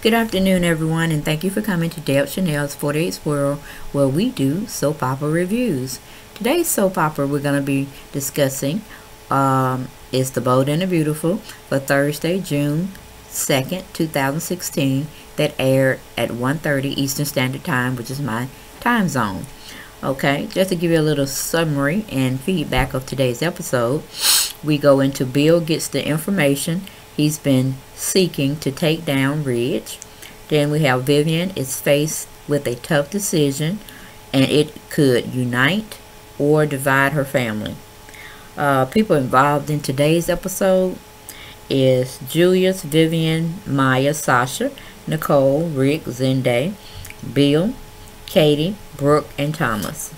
Good afternoon, everyone, and thank you for coming to Deb Chanel's 48 World, where we do soap opera reviews. Today's soap opera we're going to be discussing is The Bold and the Beautiful for Thursday, June 2nd, 2016, that aired at 1:30 Eastern Standard Time, which is my time zone. Okay, just to give you a little summary and feedback of today's episode, we go into Bill gets the information he's been seeking to take down Ridge. Then we have Vivian is faced with a tough decision, and it could unite or divide her family. People involved in today's episode is Julius, Vivian, Maya, Sasha, Nicole, Rick, Zende, Bill, Katie, Brooke, and Thomas.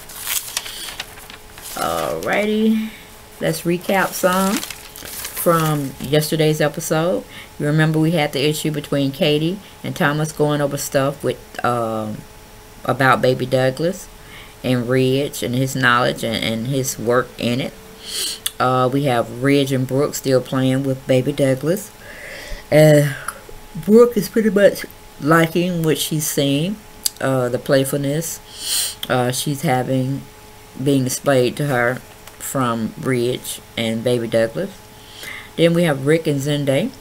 Alrighty, let's recap some from yesterday's episode. You remember we had the issue between Katie and Thomas going over stuff with about Baby Douglas and Ridge and his knowledge and his work in it. We have Ridge and Brooke still playing with Baby Douglas. Brooke is pretty much liking what she's seeing. The playfulness she's having being displayed to her from Ridge and Baby Douglas. Then we have Rick and Zende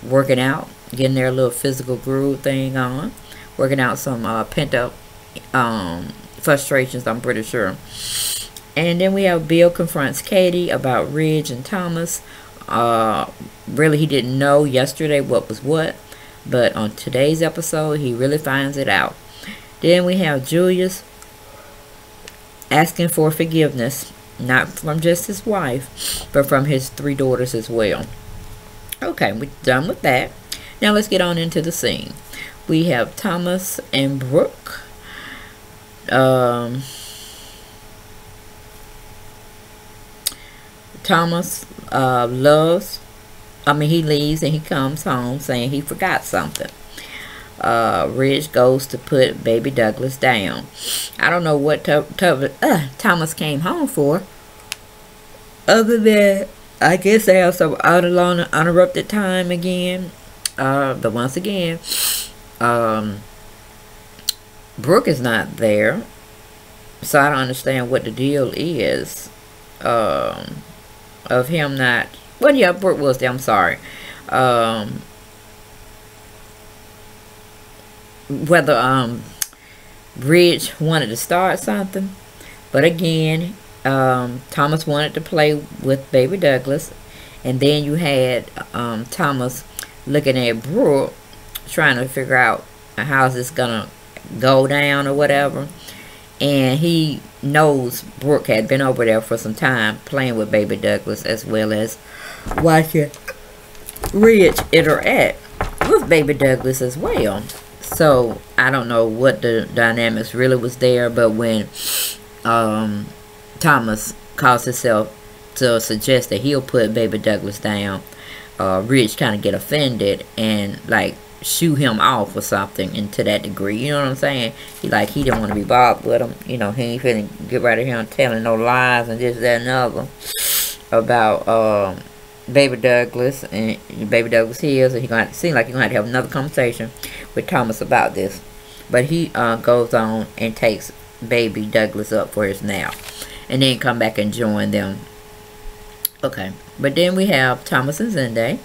working out, getting their little physical groove thing on, working out some pent-up frustrations, I'm pretty sure. And then we have Bill confronts Katie about Ridge and Thomas. Really, he didn't know yesterday what was what, but on today's episode, he really finds it out. Then we have Julius asking for forgiveness, not from just his wife, but from his 3 daughters as well. Okay, we're done with that. Now let's get on into the scene. We have Thomas and Brooke. Thomas he leaves and he comes home saying he forgot something. Ridge goes to put Baby Douglas down. I don't know what Thomas came home for, other than I guess they have some out alone uninterrupted time again. But once again, Brooke is not there, so I don't understand what the deal is of him not. Well, yeah, Brooke was there. I'm sorry. Whether Ridge wanted to start something, but again, Thomas wanted to play with Baby Douglas, and then you had Thomas looking at Brooke, trying to figure out how's this gonna go down or whatever, and he knows Brooke had been over there for some time playing with Baby Douglas, as well as watching Ridge interact with Baby Douglas as well. So I don't know what the dynamics really was there, but when Thomas calls himself to suggest that he'll put Baby Douglas down, Ridge kind of get offended and like shoo him off or something, and to that degree, you know what I'm saying? He didn't want to be bothered with him. You know, he ain't finna get right here and telling no lies and this, that, and other about Baby Douglas and Baby Douglas hears, and he gonna seem like he's gonna have another conversation with Thomas about this. But he goes on and takes Baby Douglas up for his nap, and then come back and join them. Okay, but then we have Thomas and Zende.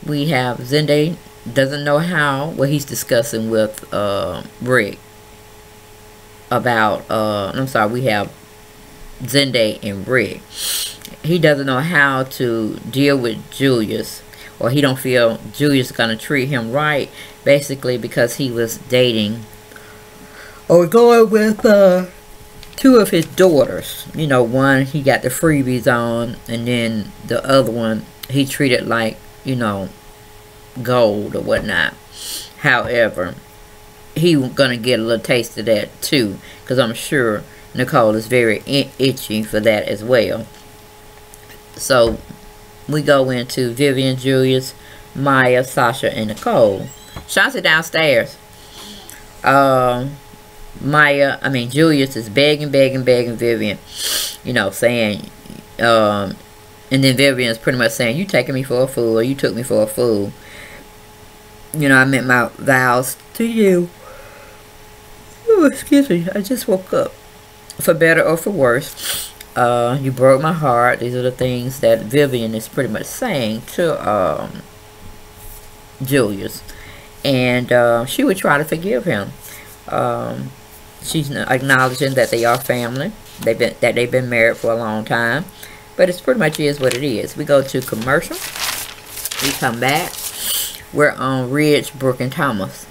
We have Zende doesn't know how. Well, he's discussing with Rick about. I'm sorry. We have Zende and Rick. He doesn't know how to deal with Julius, or he don't feel Julius is gonna treat him right, basically because he was dating or going with 2 of his daughters. You know, one he got the freebies on, and then the other one he treated like, you know, gold or whatnot. However, he gonna get a little taste of that too, because I'm sure Nicole is very itchy for that as well. So we go into Vivian, Julius, Maya, Sasha, and Nicole. Chauncey downstairs. Julius is begging Vivian, you know, saying, and then Vivian is pretty much saying, you taking me for a fool, or you took me for a fool. You know, I meant my vows to you. Oh, excuse me, I just woke up. For better or for worse, you broke my heart. These are the things that Vivian is pretty much saying to Julius. And she would try to forgive him. She's acknowledging that they are family. They've been married for a long time. But it's pretty much is what it is. We go to commercial. We come back. We're on Ridge, Brooke, and Thomas.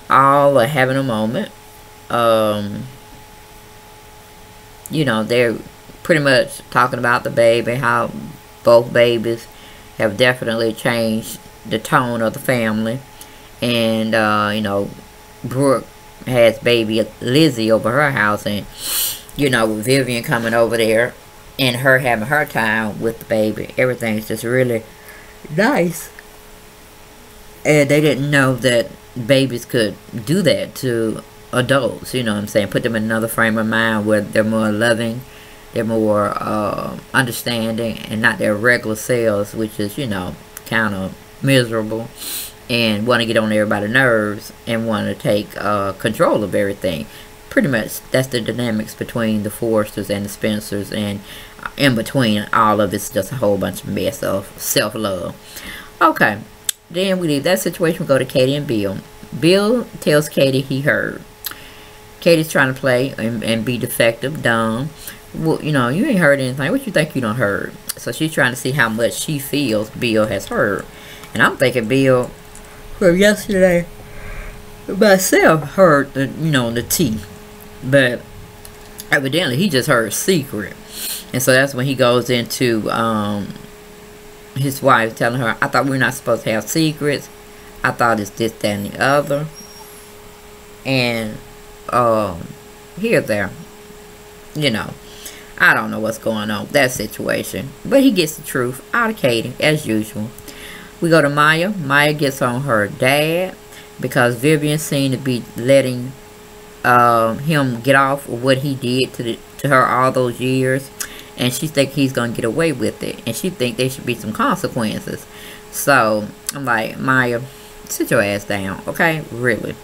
All are having a moment. You know, they're pretty much talking about the baby, how both babies have definitely changed the tone of the family. And, you know, Brooke has baby Lizzie over her house, and, you know, with Vivian coming over there and her having her time with the baby, everything's just really nice. And they didn't know that babies could do that to adults, you know what I'm saying, put them in another frame of mind where they're more loving, they're more understanding, and not their regular selves, which is, you know, kind of miserable and want to get on everybody's nerves and want to take control of everything. Pretty much that's the dynamics between the Forresters and the Spencers, and in between all of it's just a whole bunch of mess of self-love. Okay, then we leave that situation. We go to Katie and Bill. Bill tells Katie he heard. Katie's trying to play and be defective, dumb. Well, you know, you ain't heard anything. What you think you done heard? So she's trying to see how much she feels Bill has heard. And I'm thinking Bill, from yesterday, myself heard the, you know, the tea. But evidently he just heard secret. And so that's when he goes into his wife telling her, I thought we were not supposed to have secrets. I thought it's this, that, and the other. And here, there, you know, I don't know what's going on with that situation, but he gets the truth out of Katie as usual. We go to Maya. Maya gets on her dad because Vivian seemed to be letting him get off of what he did to her all those years, and she think he's gonna get away with it, and she think there should be some consequences. So I'm like, Maya, sit your ass down, okay? Really.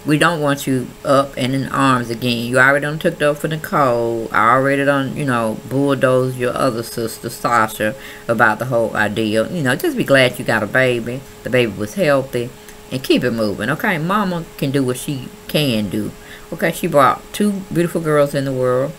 We don't want you up and in arms again. You already done took up for Nicole. I already done, you know, bulldozed your other sister, Sasha, about the whole idea. You know, just be glad you got a baby. The baby was healthy. And keep it moving, okay? Mama can do what she can do. Okay, she brought 2 beautiful girls in the world.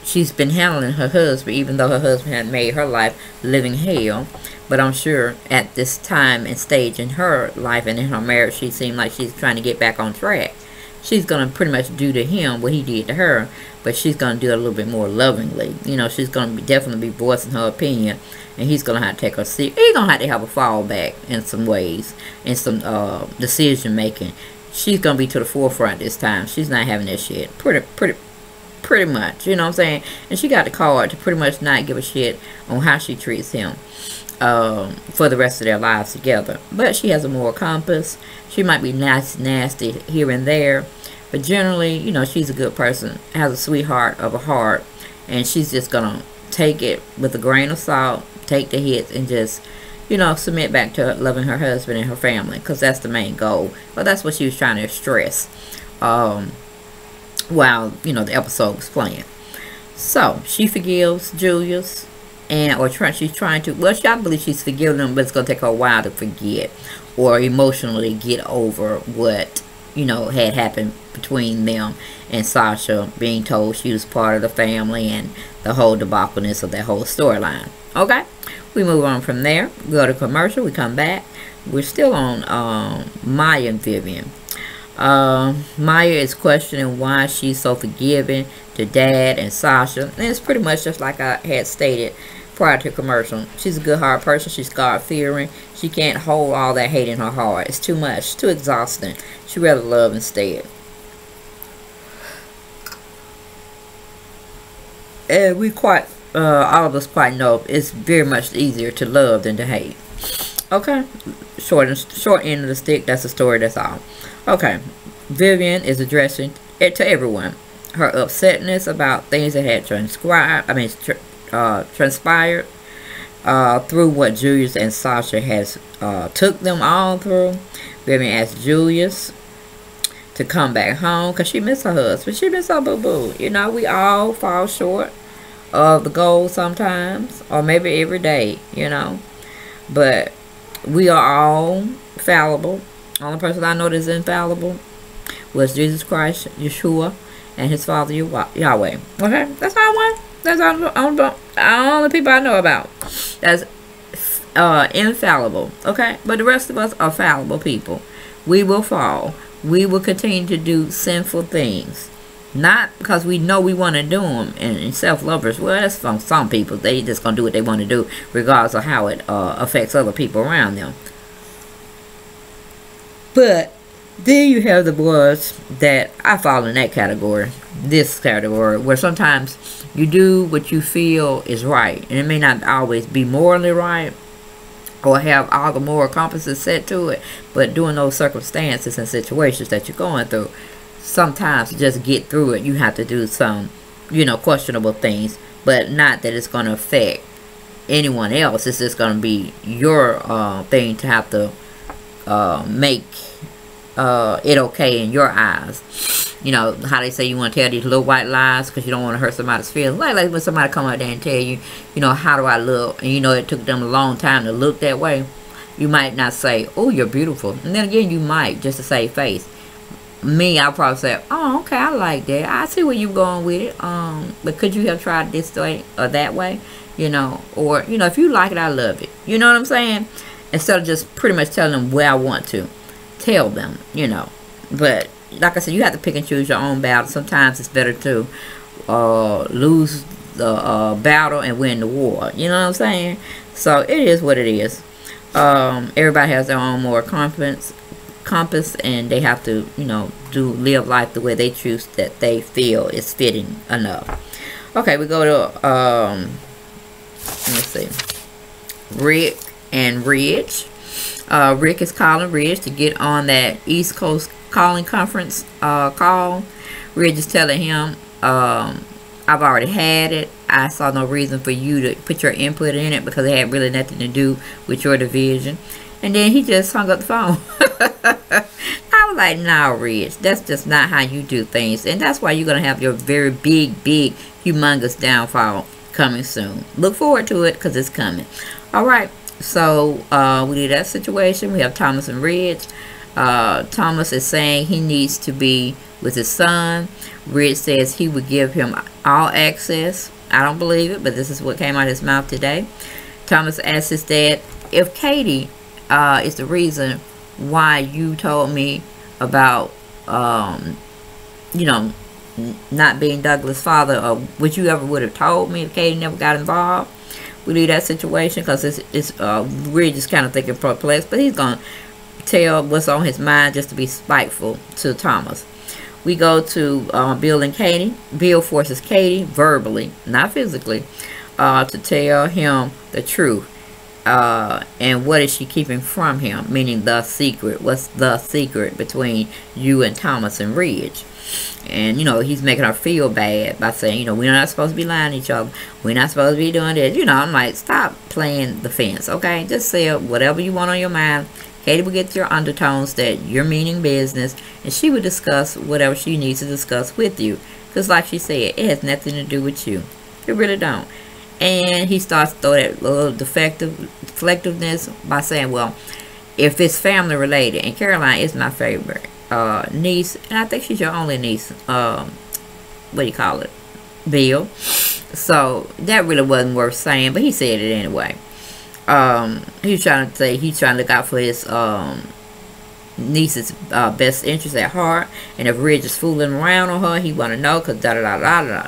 She's been handling her husband, even though her husband had made her life living hell. But I'm sure at this time and stage in her life and in her marriage, she seemed like she's trying to get back on track. She's going to pretty much do to him what he did to her, but she's going to do it a little bit more lovingly. You know, she's going to definitely be voicing her opinion, and he's going to have to take her seat. He's going to have a fallback in some ways, in some decision making. She's going to be to the forefront this time. She's not having that shit. Pretty much, you know what I'm saying? And she got the card to pretty much not give a shit on how she treats him for the rest of their lives together. But she has a moral compass. She might be nasty here and there, but generally, you know, she's a good person, has a sweetheart of a heart, and she's just gonna take it with a grain of salt, take the hits, and just, you know, submit back to loving her husband and her family, because that's the main goal. But that's what she was trying to stress while, you know, the episode was playing. So she forgives Julius, and she's trying to, well, I believe she's forgiving him, but it's gonna take her a while to forget or emotionally get over what, you know, had happened between them and Sasha being told she was part of the family and the whole debacleness of that whole storyline. Okay, we move on from there. We go to commercial. We come back. We're still on Maya and Vivian. Maya is questioning why she's so forgiving to Dad and Sasha, and it's pretty much just like I had stated prior to commercial. She's a good heart person. She's God-fearing. She can't hold all that hate in her heart. It's too much. It's too exhausting. She'd rather love instead. And we quite, all of us quite know it's very much easier to love than to hate. Okay, short end of the stick. That's the story. That's all. Okay, Vivian is addressing it to everyone. Her upsetness about things that had transpired through what Julius and Sasha has took them all through. Vivian asked Julius to come back home because she missed her husband. She missed her boo-boo. You know, we all fall short of the goal sometimes, or maybe every day, you know. But we are all fallible. Only person I know that's infallible was Jesus Christ, Yeshua, and his father Yahweh. Okay, that's all one. That's all the only people I know about that's infallible. Okay, but the rest of us are fallible people. We will fall. We will continue to do sinful things, not because we know we want to do them. And self-lovers, well, that's from some people. They just gonna do what they want to do, regardless of how it affects other people around them. But then you have the ones that I fall in that category, this category, where sometimes you do what you feel is right, and it may not always be morally right or have all the moral compasses set to it, but during those circumstances and situations that you're going through, sometimes to just get through it, you have to do some, you know, questionable things, but not that it's going to affect anyone else. It's just going to be your thing to have to make it okay in your eyes. You know how they say you want to tell these little white lies because you don't want to hurt somebody's feelings. Like when somebody come out there and tell you, you know, how do I look? And you know it took them a long time to look that way. You might not say, oh, you're beautiful. And then again, you might, just to save face. Me, I'll probably say, oh, okay, I like that. I see where you're going with it. But could you have tried this way or that way? You know, or, you know, if you like it, I love it. You know what I'm saying? Instead of just pretty much telling them where I want to tell them, you know. But like I said, you have to pick and choose your own battle. Sometimes it's better to lose the battle and win the war. You know what I'm saying? So it is what it is. Everybody has their own moral compass, and they have to, you know, live life the way they choose, that they feel is fitting enough. Okay, we go to let me see, Rick and Ridge. Rick is calling Ridge to get on that East Coast calling conference call. Ridge is telling him, I've already had it. I saw no reason for you to put your input in it because it had really nothing to do with your division. And then he just hung up the phone. I was like, nah, Ridge, that's just not how you do things. And that's why you're going to have your very big, humongous downfall coming soon. Look forward to it because it's coming. All right. So we did that situation. We have Thomas and Ridge. Thomas is saying he needs to be with his son. Ridge says he would give him all access. I don't believe it, but this is what came out of his mouth today. Thomas asked his dad, if Katie is the reason why you told me about, you know, not being Douglas' father, or would you ever would have told me if Katie never got involved? We leave that situation because Ridge is kind of thinking perplexed, but he's going to tell what's on his mind just to be spiteful to Thomas. We go to Bill and Katie. Bill forces Katie verbally, not physically, to tell him the truth. And what is she keeping from him? Meaning the secret. What's the secret between you and Thomas and Ridge? And, you know, he's making her feel bad by saying, you know, we're not supposed to be lying to each other. We're not supposed to be doing this. You know, I'm like, stop playing the fence, okay? Just say whatever you want on your mind. Katie will get your undertones that you're meaning business, and she will discuss whatever she needs to discuss with you. Because like she said, it has nothing to do with you. It really don't. And he starts to throw that little deflectiveness by saying, well, if it's family related, and Caroline is my favorite niece, and I think she's your only niece, what do you call it, Bill. So that really wasn't worth saying, but he said it anyway. He's trying to say he's trying to look out for his niece's best interest at heart, and if Ridge is fooling around on her, he want to know because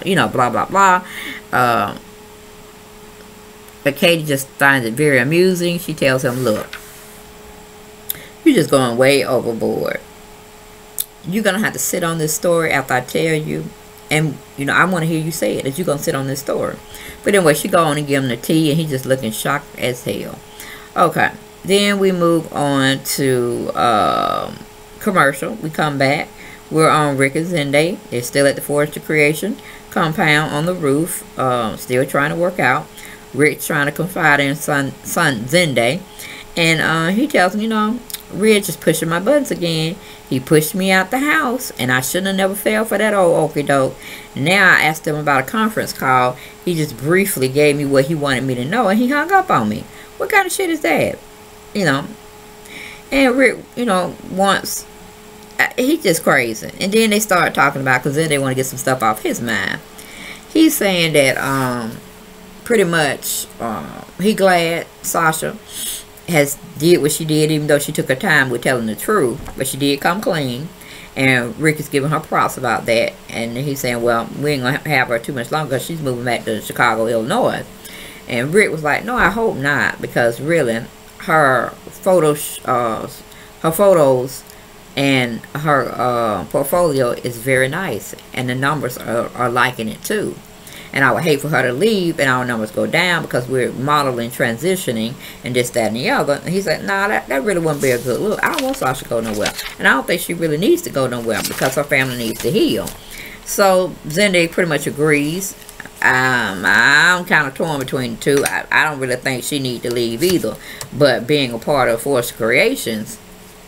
you know, blah blah blah. But Katie just finds it very amusing. She tells him, look, you're just going way overboard. You're going to have to sit on this story after I tell you. And, you know, I want to hear you say it, that you're going to sit on this story. But anyway, she go on and give him the tea, and he's just looking shocked as hell. Okay. Then we move on to commercial. We come back. We're on Rick and Zende. They're still at the Forest of Creation compound on the roof. Still trying to work out. Rick trying to confide in son Zende. And he tells me, Ridge is pushing my buttons again. He pushed me out the house, and I shouldn't have never fell for that old okie doke. Now I asked him about a conference call. He just briefly gave me what he wanted me to know, and he hung up on me. What kind of shit is that? And Rick, once, he's just crazy. And then they start talking about, because then they want to get some stuff off his mind. He's saying that, pretty much, he glad Sasha has did what she did, even though she took her time with telling the truth, but she did come clean, and Rick is giving her props about that. And he's saying, well, we ain't gonna have her too much longer because she's moving back to Chicago, Illinois. And Rick was like, no, I hope not, because really her photos and her portfolio is very nice, and the numbers are liking it too. And I would hate for her to leave and our numbers go down because we're modeling, transitioning, and this, that, and the other. And he's like, nah, that really wouldn't be a good look. I don't want Sasha to go nowhere. And I don't think she really needs to go nowhere because her family needs to heal. So Zende pretty much agrees. I'm kind of torn between the two. I don't really think she needs to leave either. But being a part of Forced Creations,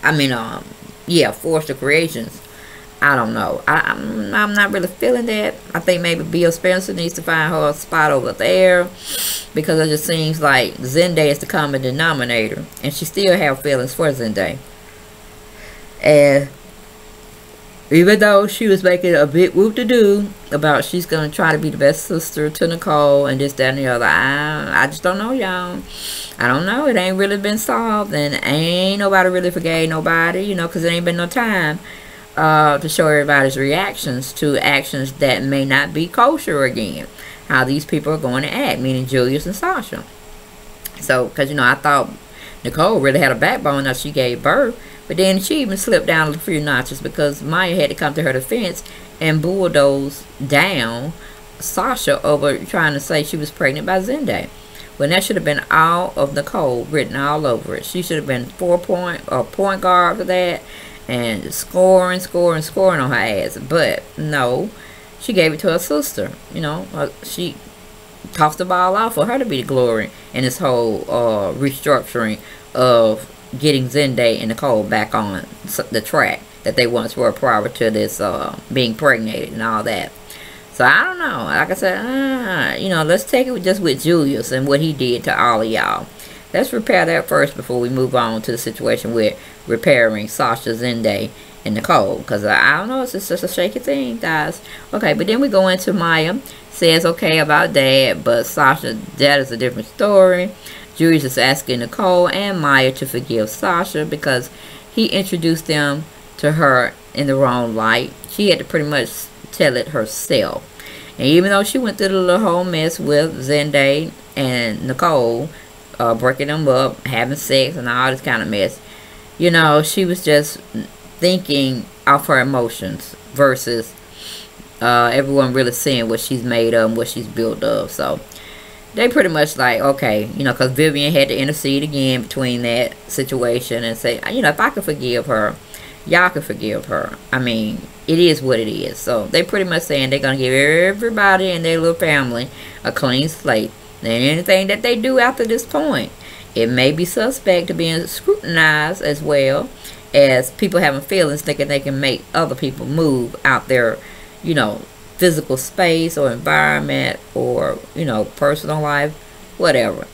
Forced Creations, I don't know. I'm not really feeling that. I think maybe Bill Spencer needs to find her a spot over there, because it just seems like Zende is the common denominator, and she still have feelings for Zende. And even though she was making a big whoop-to-do about she's going to try to be the best sister to Nicole and this, that, and the other, I just don't know, y'all. I don't know. It ain't really been solved, and ain't nobody really forgave nobody, because there ain't been no time to show everybody's reactions to actions that may not be kosher again. How these people are going to act, meaning Julius and Sasha. So, because, I thought Nicole really had a backbone that she gave birth. But then she even slipped down a few notches because Maya had to come to her defense and bulldoze down Sasha over trying to say she was pregnant by Zende. When that should have been all of Nicole written all over it. She should have been point guard for that, and scoring on her ass. But no, she gave it to her sister. She tossed the ball off for her to be the glory in this whole restructuring of getting Zende and Nicole back on the track that they once were prior to this being pregnated and all that. So I don't know. Like I said, let's take it just with Julius and what he did to all of y'all. Let's repair that first before we move on to the situation with repairing Sasha, Zende, and Nicole. Because I don't know, it's just a shaky thing, guys. Okay, but then we go into Maya. Says okay about Dad, but Sasha, that is a different story. Julius is asking Nicole and Maya to forgive Sasha because he introduced them to her in the wrong light. She had to pretty much tell it herself. And even though she went through the little whole mess with Zende and Nicole, breaking them up, having sex, and all this kind of mess, she was just thinking off her emotions versus everyone really seeing what she's made of and what she's built of. So they pretty much like, okay, because Vivian had to intercede again between that situation and say, if I could forgive her, y'all can forgive her. It is what it is. So they pretty much saying they're going to give everybody in their little family a clean slate. And anything that they do after this point, it may be suspect to being scrutinized, as well as people having feelings thinking they can make other people move out their, physical space or environment or, personal life, whatever.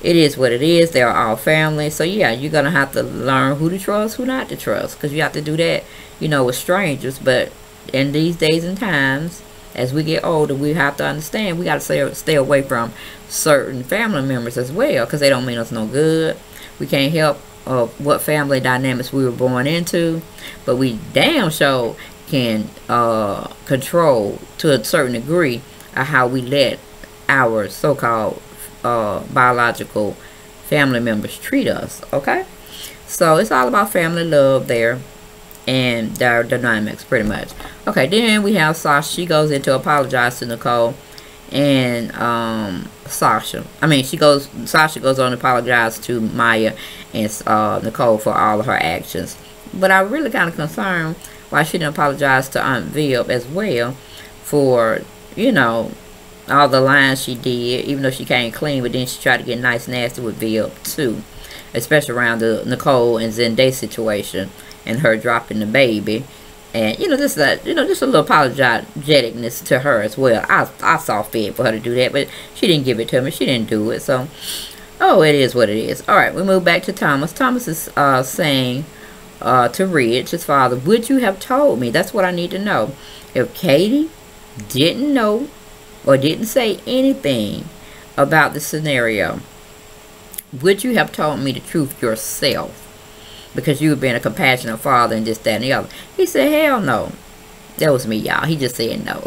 It is what it is. They're all family. So, yeah, you're going to have to learn who to trust, who not to trust. Because you have to do that, with strangers. But in these days and times, as we get older, we have to understand we got to stay away from certain family members as well, because they don't mean us no good. We can't help what family dynamics we were born into, but we damn sure can control to a certain degree of how we let our so-called biological family members treat us. Okay, so it's all about family love there and their dynamics, pretty much. Okay, then we have Sasha. She goes in to apologize to Nicole and Sasha goes on to apologize to Maya and Nicole for all of her actions. But I'm really kind of concerned why she didn't apologize to Aunt Viv as well for, all the lines she did, even though she came clean, but then she tried to get nice nasty with Viv too. especially around the Nicole and Zendaya situation and her dropping the baby. And, you know, just a little apologeticness to her as well. I saw fit for her to do that, but she didn't give it to me. She didn't do it. So, oh, it is what it is. All right, we move back to Thomas. Thomas is saying to Rich, his father, would you have told me? That's what I need to know. If Katie didn't know or didn't say anything about the scenario, would you have told me the truth yourself? Because you were being a compassionate father and this, that, and the other. He said, hell no. That was me, y'all. He just said no.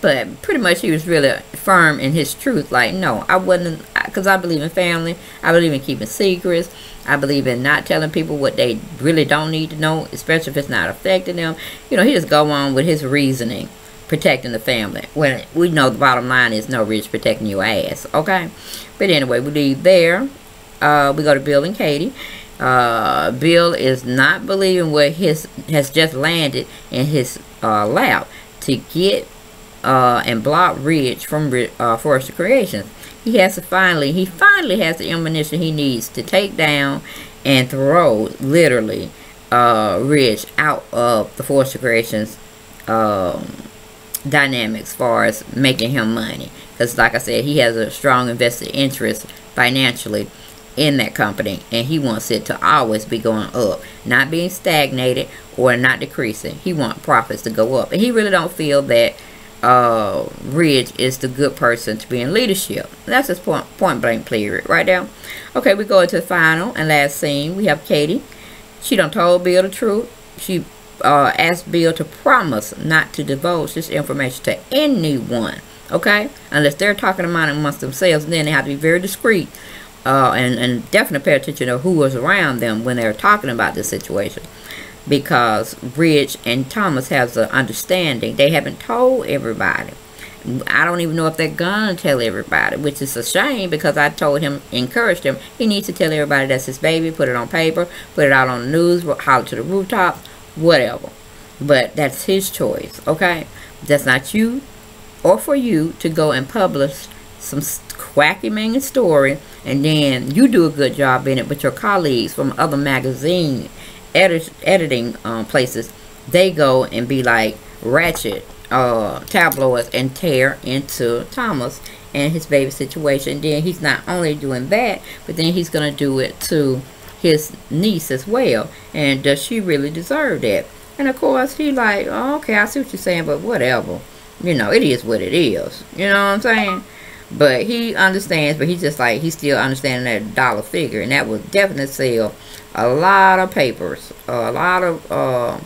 But pretty much he was really firm in his truth. Like, no, I wouldn't, because I believe in family. I believe in keeping secrets. I believe in not telling people what they really don't need to know, especially if it's not affecting them. You know, he just go on with his reasoning, protecting the family. When we know the bottom line is no, Rich, protecting your ass. Okay? But anyway, we leave there. We go to Bill and Katie. Bill is not believing what has just landed in his lap to get and block Rich from Forrester Creations. He finally has the ammunition he needs to take down and throw literally Rich out of the Forrester Creations dynamics as far as making him money. Because like I said, he has a strong invested interest financially in that company, and he wants it to always be going up, not being stagnated or not decreasing. He wants profits to go up, and he really don't feel that Ridge is the good person to be in leadership. That's his point blank period right now. Okay, we go into the final and last scene. We have Katie. She done told Bill the truth. She asked Bill to promise not to divulge this information to anyone, okay, unless they're talking about it amongst themselves. And then they have to be very discreet and definitely pay attention to who was around them when they're talking about this situation, because Rich and Thomas has an understanding. They haven't told everybody. I don't even know if they're gonna tell everybody, which is a shame, because I told him, encouraged him, he needs to tell everybody that's his baby, put it on paper, put it out on the news, holler to the rooftops, whatever. But that's his choice, okay? That's not you or for you to go and publish some quacky manging story, and then you do a good job in it, but your colleagues from other magazine editing places, they go and be like ratchet tabloids and tear into Thomas and his baby situation. And then he's not only doing that, but then he's gonna do it to his niece as well. And does she really deserve that? And of course he like, oh, okay, I see what you're saying, but whatever, you know, it is what it is, you know what I'm saying? But he understands, but he's just like, he's still understanding that dollar figure, and that will definitely sell a lot of papers, a lot of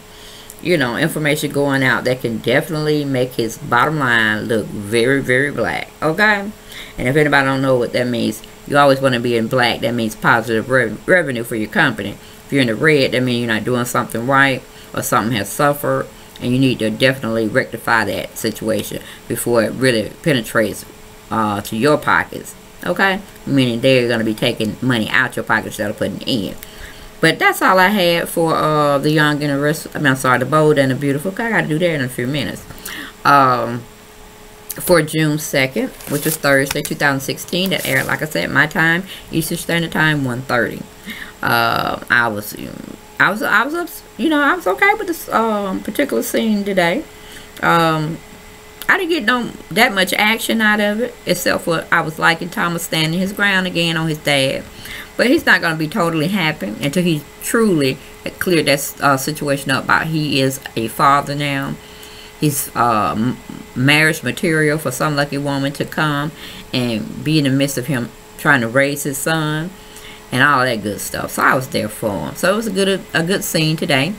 you know, information going out that can definitely make his bottom line look very, very black, okay? And if anybody don't know what that means, you always want to be in black. That means positive revenue for your company. If you're in the red, that means you're not doing something right, or something has suffered, and you need to definitely rectify that situation before it really penetrates to your pockets, okay? Meaning they're going to be taking money out your pocket instead of putting it in. But that's all I had for the Young and the Rest. I mean, I'm sorry, the Bold and the Beautiful. I got to do that in a few minutes. For June 2nd, which was Thursday, 2016, that aired, like I said, my time, Eastern Standard Time, 1:30. I was you know, I was okay with this particular scene today. I didn't get that much action out of it, except for I was liking Thomas standing his ground again on his dad. But he's not going to be totally happy until he truly cleared that situation up about he is a father now. He's marriage material for some lucky woman to come and be in the midst of him trying to raise his son and all that good stuff. So I was there for him. So it was a good scene today.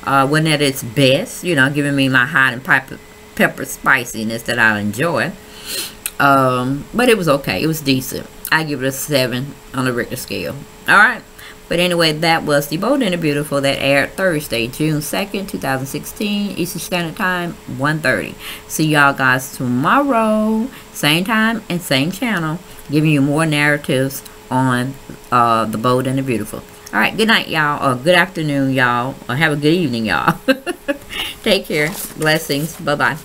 Wasn't at its best, you know, giving me my hot and pepper spiciness that I enjoy. But it was okay. It was decent. I give it a 7 on the Richter scale. Alright. But anyway, that was The Bold and the Beautiful that aired Thursday, June 2nd, 2016, Eastern Standard Time, 1:30. See y'all guys tomorrow. Same time and same channel. Giving you more narratives on The Bold and the Beautiful. Alright, good night, y'all. Or good afternoon, y'all. Or have a good evening, y'all. Take care. Blessings. Bye-bye.